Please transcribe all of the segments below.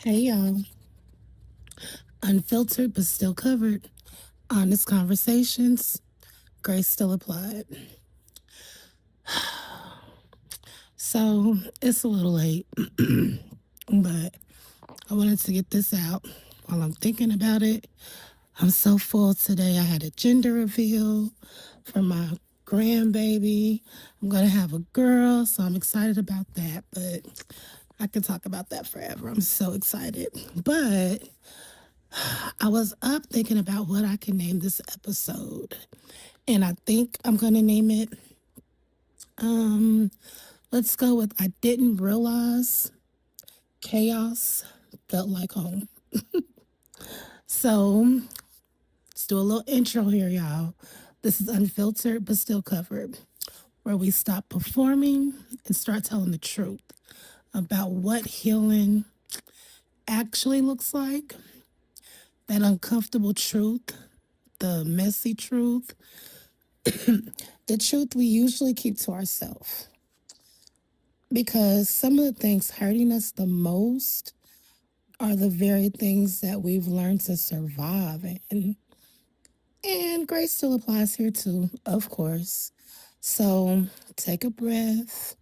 Hey y'all, unfiltered but still covered. Honest conversations, grace still applied. So it's a little late, but I wanted to get this out while I'm thinking about it. I'm so full today. I had a gender reveal for my grandbaby. I'm going to have a girl, so I'm excited about that, but I could talk about that forever. I'm so excited. But I was up thinking about what I can name this episode. And I think I'm going to name it, um, let's go with I didn't realize chaos felt like home. So let's do a little intro here, y'all. This is unfiltered but still covered, where we stop performing and start telling the truth about what healing actually looks like, that uncomfortable truth, the messy truth, the truth we usually keep to ourselves. Because some of the things hurting us the most are the very things that we've learned to survive. And grace still applies here too, of course. So take a breath.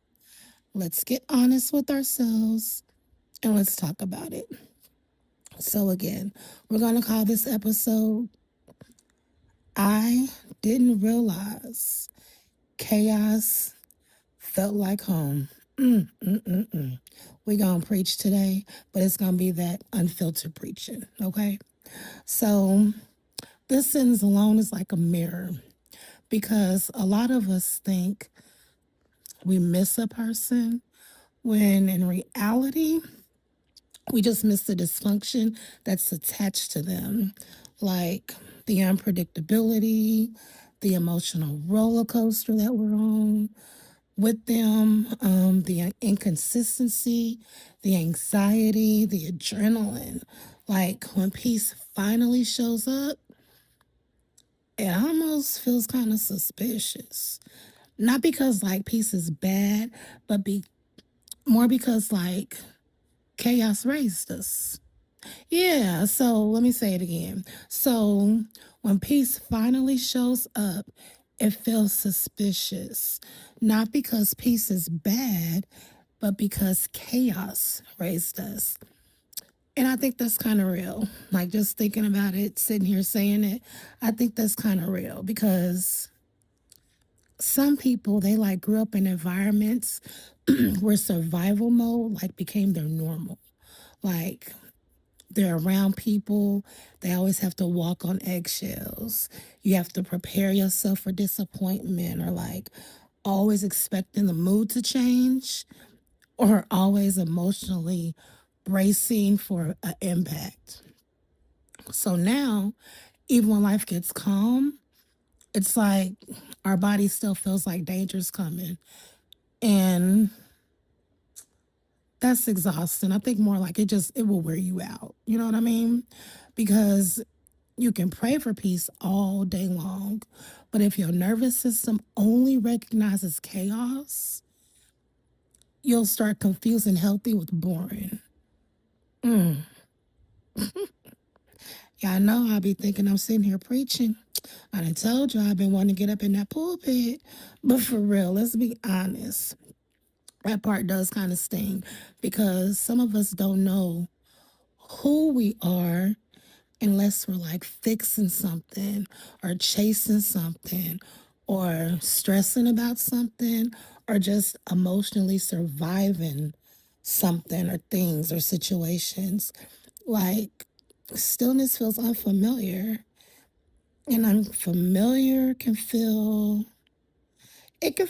Let's get honest with ourselves and let's talk about it. So, again, we're going to call this episode I Didn't Realize Chaos Felt Like Home. We're going to preach today, but it's going to be that unfiltered preaching, okay? So, this sentence alone is like a mirror because a lot of us think we miss a person when in reality, we just miss the dysfunction that's attached to them, like the unpredictability, the emotional roller coaster that we're on with them, the inconsistency, the anxiety, the adrenaline. Like when peace finally shows up, it almost feels kind of suspicious. Not because like peace is bad, but more because like chaos raised us. Yeah, so let me say it again. So when peace finally shows up, it feels suspicious. Not because peace is bad, but because chaos raised us. And I think that's kind of real. Like just thinking about it, sitting here saying it, I think that's kind of real because some people they like grew up in environments where survival mode like became their normal. Like they're around people, they always have to walk on eggshells. You have to prepare yourself for disappointment or like always expecting the mood to change or always emotionally bracing for an impact. So now, even when life gets calm, it's like our body still feels like danger's coming. And that's exhausting. I think more like it will wear you out. You know what I mean? Because you can pray for peace all day long, but if your nervous system only recognizes chaos, you'll start confusing healthy with boring. Mm. Yeah, I know I'll be thinking I'm sitting here preaching. I done told you I've been wanting to get up in that pulpit. But for real, let's be honest. That part does kind of sting because some of us don't know who we are unless we're like fixing something or chasing something or stressing about something or just emotionally surviving something or things or situations. Like stillness feels unfamiliar, and unfamiliar can feel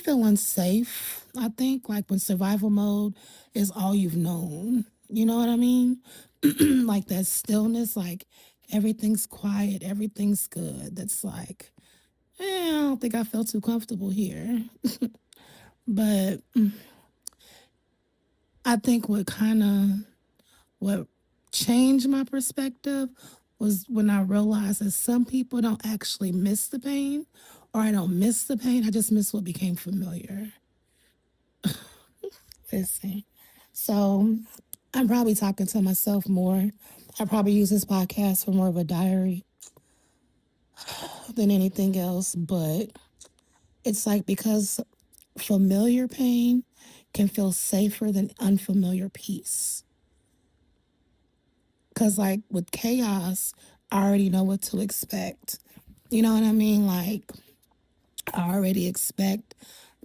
unsafe. I think like when survival mode is all you've known. You know what I mean? Like that stillness, like everything's quiet, everything's good. That's like, I don't think I felt too comfortable here. But I think what changed my perspective was when I realized that some people don't actually miss the pain, or I don't miss the pain. I just miss what became familiar. Listen. So I'm probably talking to myself more. I probably use this podcast for more of a diary than anything else, but it's like because familiar pain can feel safer than unfamiliar peace. Because, like, with chaos, I already know what to expect. You know what I mean? Like, I already expect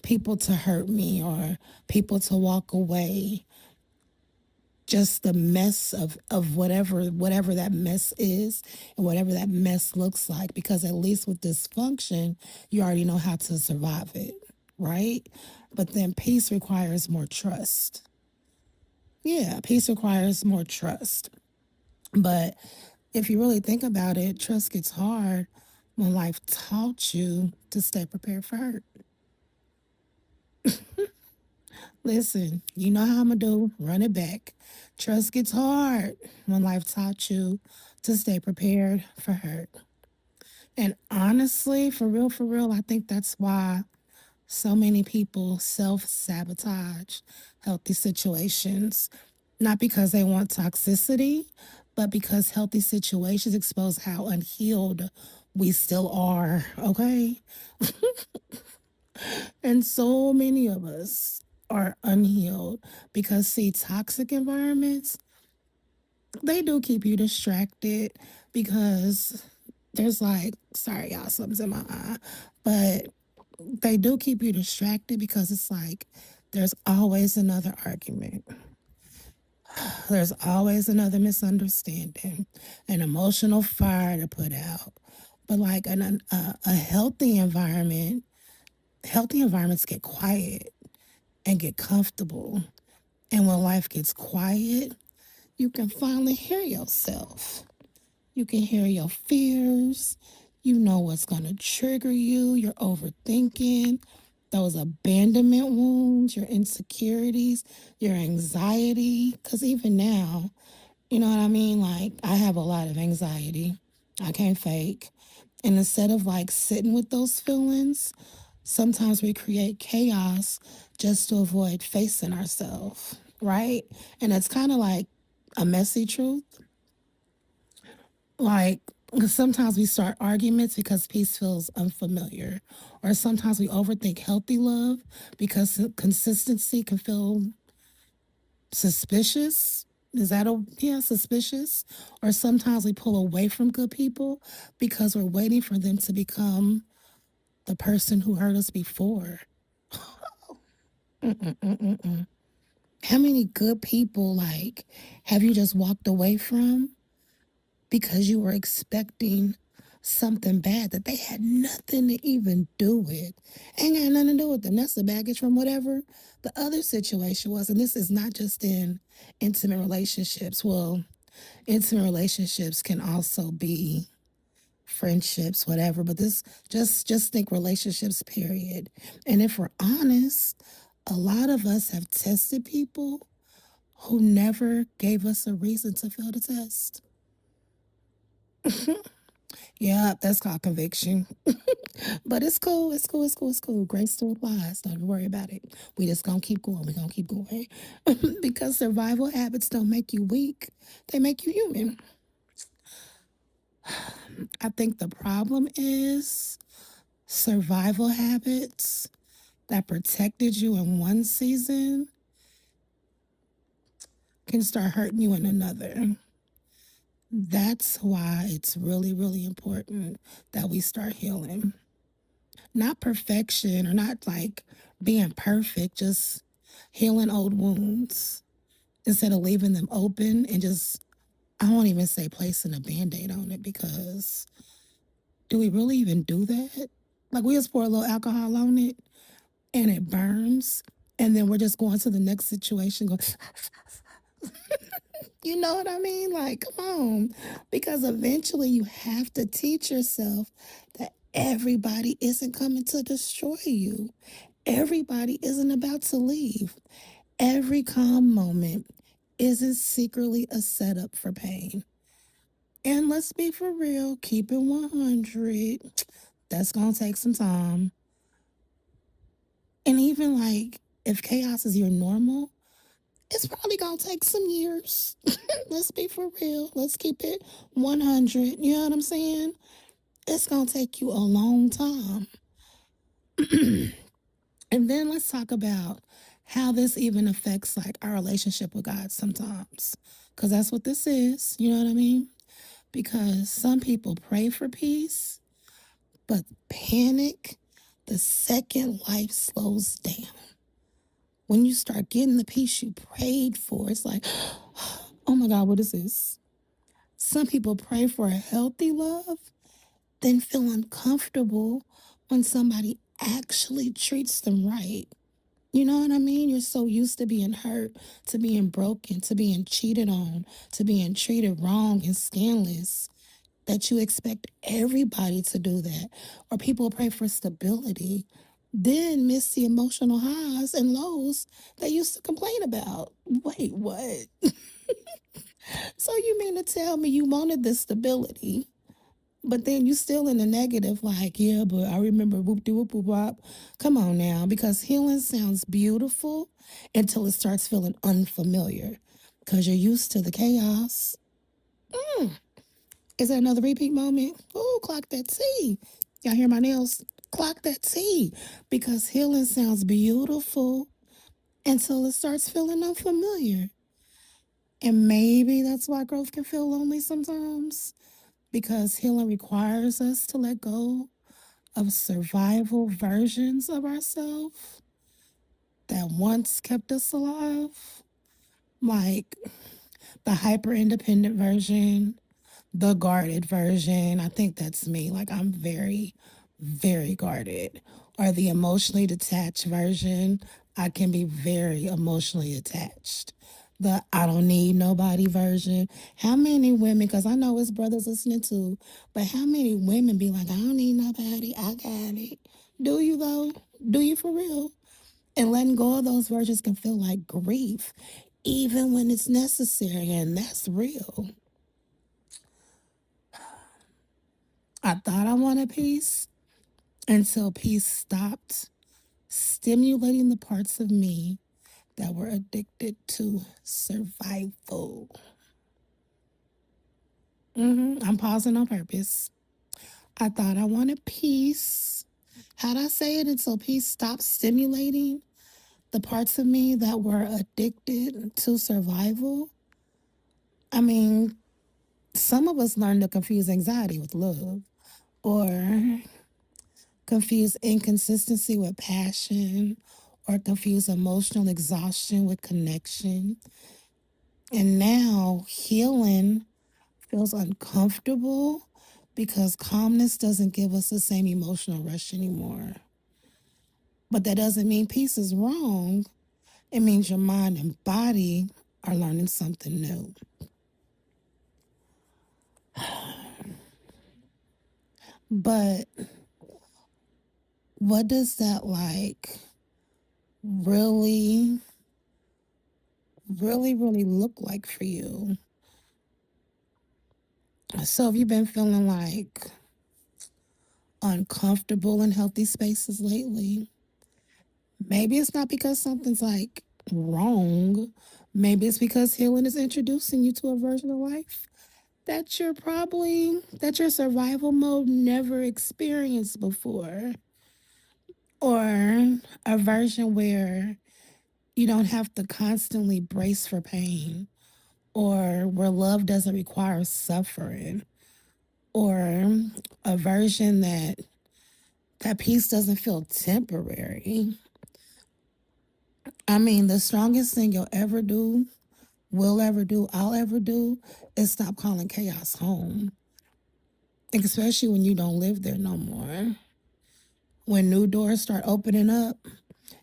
people to hurt me or people to walk away. Just the mess of whatever that mess is and whatever that mess looks like, because at least with dysfunction you already know how to survive it, right? But then peace requires more trust. Yeah, peace requires more trust. But if you really think about it, trust gets hard when life taught you to stay prepared for hurt. Listen, you know how I'm gonna do. Run it back. Trust gets hard when life taught you to stay prepared for hurt. And honestly, for real, I think that's why so many people self sabotage healthy situations. Not because they want toxicity, but because healthy situations expose how unhealed we still are. Okay. And so many of us are unhealed because, see, toxic environments, they do keep you distracted because there's like, sorry, y'all, something's in my eye, but they do keep you distracted because it's like there's always another argument. There's always another misunderstanding, an emotional fire to put out. But like a healthy environments get quiet and get comfortable. And when life gets quiet, you can finally hear yourself. You can hear your fears. You know what's going to trigger you. You're overthinking those abandonment wounds, your insecurities, your anxiety. Because even now, you know what I mean? Like, I have a lot of anxiety. I can't fake. And instead of like sitting with those feelings, sometimes we create chaos just to avoid facing ourselves, right? And it's kind of like a messy truth. Like, sometimes we start arguments because peace feels unfamiliar, or sometimes we overthink healthy love because consistency can feel suspicious. Is that a, yeah, suspicious? Or sometimes we pull away from good people because we're waiting for them to become the person who hurt us before. Mm-mm-mm-mm. How many good people, like, have you just walked away from because you were expecting something bad that they had nothing to even do with? Ain't got nothing to do with them. That's the baggage from whatever the other situation was. And this is not just in intimate relationships. Well, intimate relationships can also be friendships, whatever. But this, just think relationships, period. And if we're honest, a lot of us have tested people who never gave us a reason to fail the test. Yeah, that's called conviction. But it's cool. It's cool. It's cool. It's cool. Grace still applies. Don't even worry about it. We just gonna keep going. We gonna keep going. Because survival habits don't make you weak. They make you human. I think the problem is survival habits that protected you in one season can start hurting you in another. That's why it's really, really important that we start healing. Not perfection or not like being perfect, just healing old wounds instead of leaving them open and just, I won't even say placing a band aid on it, because do we really even do that? Like, we just pour a little alcohol on it and it burns. And then we're just going to the next situation, go, you know what I mean? Like, come on. Because eventually you have to teach yourself that everybody isn't coming to destroy you. Everybody isn't about to leave. Every calm moment isn't secretly a setup for pain. And let's be for real, keep it 100. That's going to take some time. And even like, if chaos is your normal, It's probably gonna take some years. Let's be for real. Let's keep it 100. You know what I'm saying? It's gonna take you a long time. And then let's talk about how this even affects like our relationship with God sometimes. Because that's what this is. You know what I mean? Because some people pray for peace, but panic the second life slows down. When you start getting the peace you prayed for, it's like, oh my God, what is this? Some people pray for a healthy love, then feel uncomfortable when somebody actually treats them right. You know what I mean? You're so used to being hurt, to being broken, to being cheated on, to being treated wrong and scandalous that you expect everybody to do that. Or people pray for stability, then miss the emotional highs and lows they used to complain about. Wait, what? So you mean to tell me you wanted the stability, but then you still in the negative, like, yeah, but I remember whoop de whoop whoop wop. Come on now, because healing sounds beautiful until it starts feeling unfamiliar because you're used to the chaos. Is that another repeat moment? Oh, clock that T. Y'all hear my nails? Clock that T. Because healing sounds beautiful until it starts feeling unfamiliar. And maybe that's why growth can feel lonely sometimes. Because healing requires us to let go of survival versions of ourselves that once kept us alive. Like the hyper independent version, the guarded version. I think that's me. Like I'm very, very guarded. Or the emotionally detached version. I can be very emotionally attached. The I don't need nobody version. How many women, because I know it's brothers listening too, but how many women be like, I don't need nobody, I got it. Do you though? Do you for real? And letting go of those versions can feel like grief, even when it's necessary, and that's real. I thought I wanted peace until peace stopped stimulating the parts of me that were addicted to survival. I'm pausing on purpose. I thought I wanted peace. How'd I say it? Until peace stopped stimulating the parts of me that were addicted to survival. I mean, some of us learn to confuse anxiety with love, or confuse inconsistency with passion, or confuse emotional exhaustion with connection. And now healing feels uncomfortable because calmness doesn't give us the same emotional rush anymore. But that doesn't mean peace is wrong. It means your mind and body are learning something new. But what does that like really, really look like for you? So have you been feeling like uncomfortable in healthy spaces lately? Maybe it's not because something's like wrong. Maybe it's because healing is introducing you to a version of life that your survival mode never experienced before. Or a version where you don't have to constantly brace for pain, or where love doesn't require suffering, or a version that peace doesn't feel temporary. I mean, the strongest thing you'll ever do, will ever do, I'll ever do is stop calling chaos home. Especially when you don't live there no more. When new doors start opening up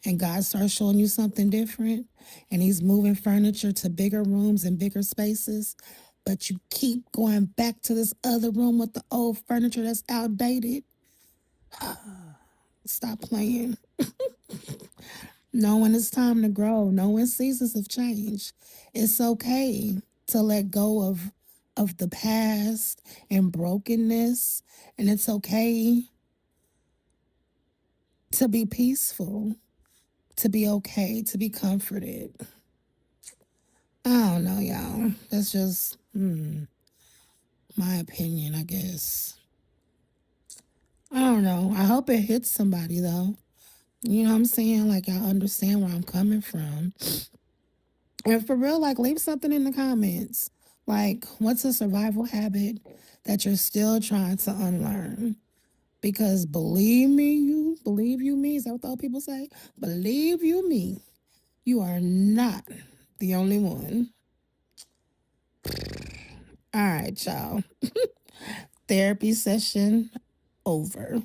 and God starts showing you something different and He's moving furniture to bigger rooms and bigger spaces, but you keep going back to this other room with the old furniture that's outdated. Stop playing. Knowing it's time to grow, knowing seasons have changed. It's okay to let go of the past and brokenness, and it's okay to be peaceful, to be okay, to be comforted. don't know, y'all. That's just my opinion, I guess. I don't know. I hope it hits somebody though. You know what I'm saying? Like, I understand where I'm coming from. And for real, like, leave something in the comments. Like, what's a survival habit that you're still trying to unlearn? Because believe you me, is that what the old people say? Believe you me, you are not the only one. All right, y'all. Therapy session over.